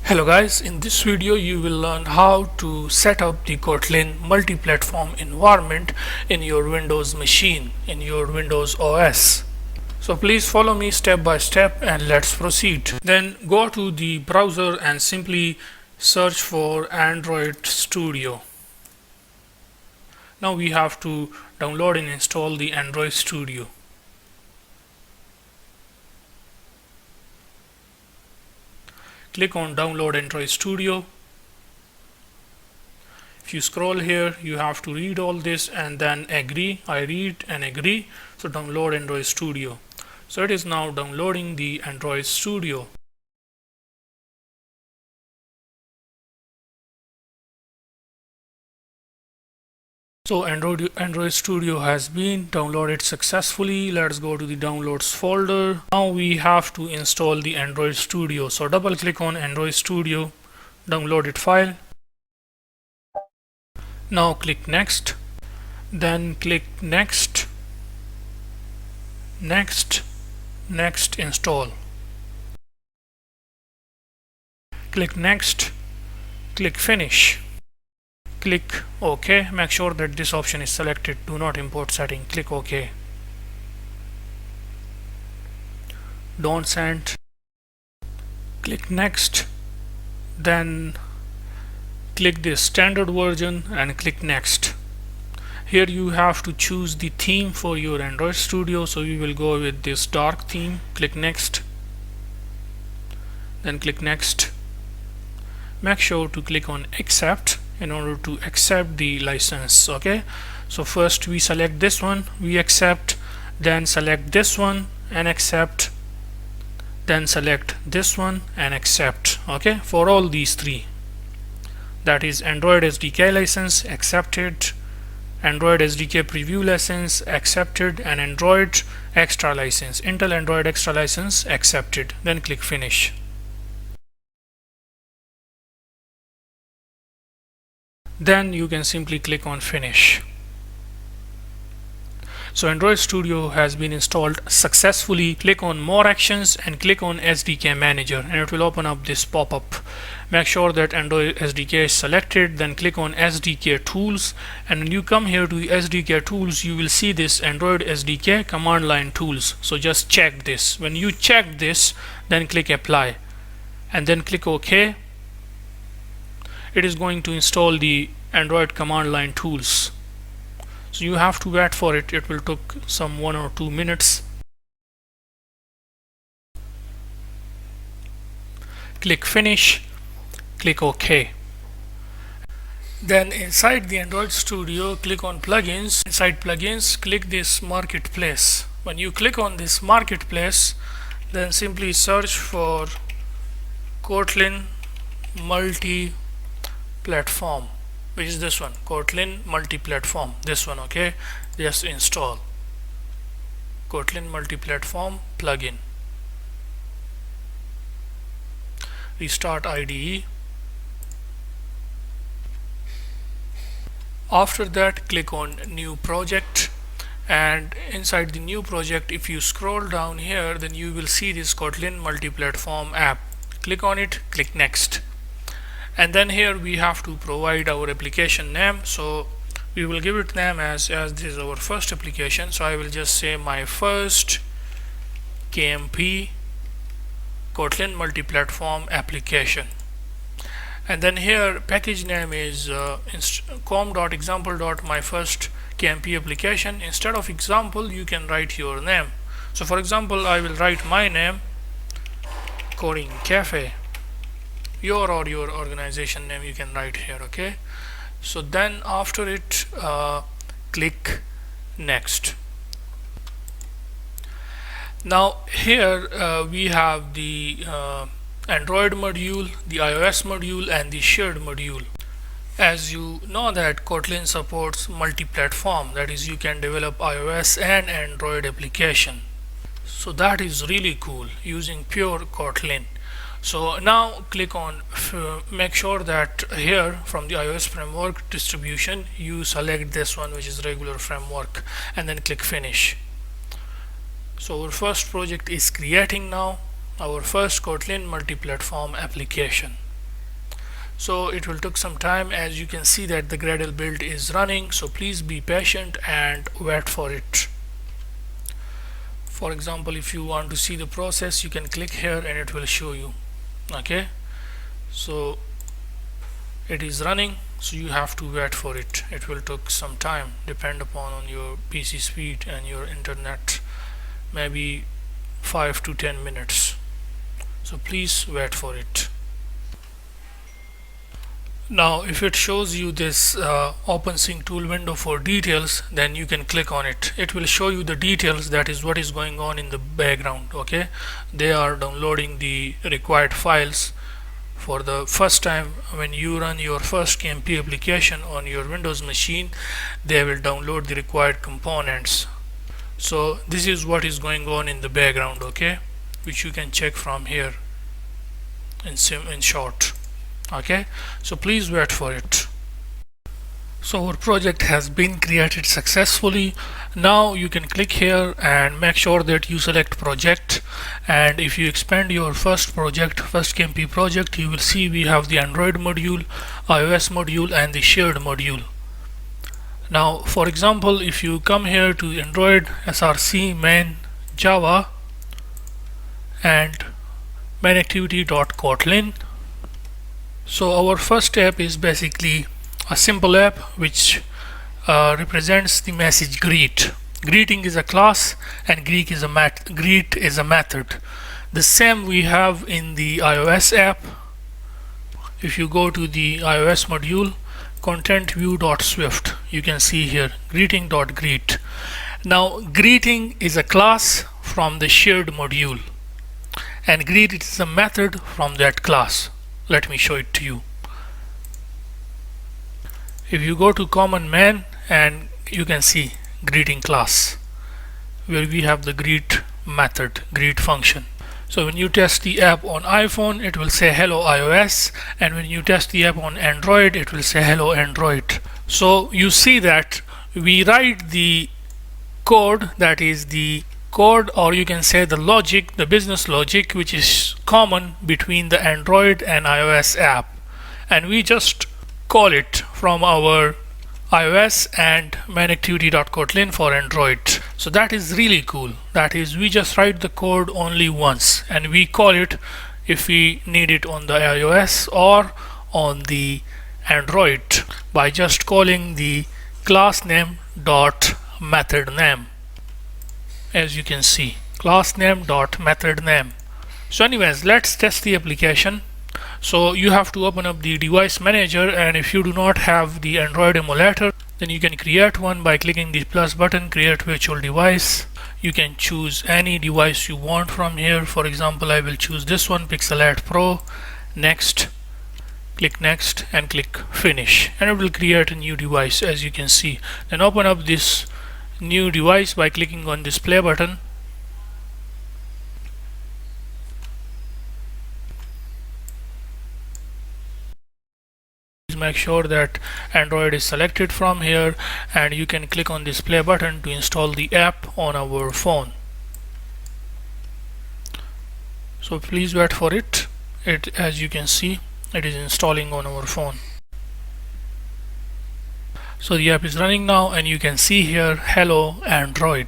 Hello guys, in this video you will learn how to set up the Kotlin Multiplatform Environment in your Windows machine, in your Windows OS. So please follow me step by step and let's proceed. Then go to the browser and simply search for Android Studio. Now we have to download and install the Android Studio. Click on download Android Studio. If you scroll here, you have to read all this and then agree. I read and agree. So download Android Studio. So it is now downloading the Android Studio. So Android Studio has been downloaded successfully. Let's go to the downloads folder. Now we have to install the Android Studio. So double click on Android Studio, downloaded file. Now click next, then click next, next install. Click next, click finish. Click OK. Make sure that this option is selected. Do not import setting. Click OK. Don't send. Click next. Then click this standard version and click next. Here you have to choose the theme for your Android Studio. So we will go with this dark theme. Click next. Then click next. Make sure to click on accept in order to accept the license. Okay, so first we select this one, we accept, then select this one and accept, then select this one and accept. Okay, for all these three, that is Android SDK license accepted, Android SDK preview license accepted, and Android extra license, Intel Android extra license accepted. Then click finish. Then you can simply click on finish. So Android Studio has been installed successfully. Click on more actions and click on SDK manager and it will open up this pop-up. Make sure that Android SDK is selected, then click on SDK tools, and when you come here to the SDK tools you will see this Android SDK command line tools. So just check this. When you check this, then click apply and then click OK. It is going to install the Android command line tools. So you have to wait for it. It will take some 1 or 2 minutes. Click finish, click OK. Then inside the Android Studio, click on plugins. Inside plugins, click this marketplace. When you click on this marketplace, then simply search for Kotlin Multiplatform, which is this one, Kotlin Multiplatform, this one. Okay, just install Kotlin Multiplatform plugin. Restart IDE. After that, click on new project, and inside the new project, if you scroll down here, then you will see this Kotlin Multiplatform app. Click on it, click next. And then here we have to provide our application name. So we will give it name as this is our first application. So I will just say my first KMP Kotlin Multiplatform application. And then here package name is com.example.my first KMP application. Instead of example, you can write your name. So for example, I will write my name, Coding Cafe. Your or your organization name you can write here. Okay, so then after it, click next. Now here we have the Android module, the iOS module, and the shared module. As you know that Kotlin supports multi-platform, that is you can develop iOS and Android application. So that is really cool using pure Kotlin. So now click on make sure that here from the iOS framework distribution you select this one, which is regular framework, and then click finish. So our first project is creating now. our first Kotlin multi-platform application. So it will take some time. As you can see that the Gradle build is running, so please be patient and wait for it. For example, if you want to see the process, you can click here and it will show you. Okay, so it is running, so you have to wait for it. It will take some time, depend upon on your PC speed and your internet, maybe 5 to 10 minutes. So please wait for it. Now if it shows you this OpenSync tool window for details, then you can click on it. It will show you the details, that is what is going on in the background. Okay, they are downloading the required files. For the first time, when you run your first KMP application on your Windows machine, they will download the required components. So this is what is going on in the background, okay, which you can check from here in short. Okay, so please wait for it. So our project has been created successfully. Now you can click here and make sure that you select project, and if you expand your first KMP project, you will see we have the Android module, iOS module and the shared module. Now for example, if you come here to Android src main Java and main activity.kotlin, so our first app is basically a simple app which represents the message greet. Greeting is a class and greet is a method. The same we have in the iOS app. If you go to the iOS module, content view.swift, you can see here greeting.greet. Now greeting is a class from the shared module and greet is a method from that class. Let me show it to you. If you go to common main, and you can see greeting class where we have the greet method, greet function. So when you test the app on iPhone, it will say hello iOS, and when you test the app on Android, it will say hello Android. So you see that we write the code, that is the code, or you can say the logic, the business logic, which is common between the Android and iOS app, and we just call it from our iOS and main activity.kotlin for Android. So that is really cool. That is, we just write the code only once and we call it if we need it on the iOS or on the Android by just calling the class name dot method name. As you can see, class name dot method name. So anyways, let's test the application. So you have to open up the device manager, and if you do not have the Android emulator, then you can create one by clicking the plus button, create virtual device. You can choose any device you want from here. For example, I will choose this one, Pixel 8 Pro. Next, click next and click finish, and it will create a new device, as you can see. Then open up this new device by clicking on this play button. Make sure that Android is selected from here, and you can click on this play button to install the app on our phone. So please wait for it. As you can see, it is installing on our phone. So the app is running now, and you can see here hello Android.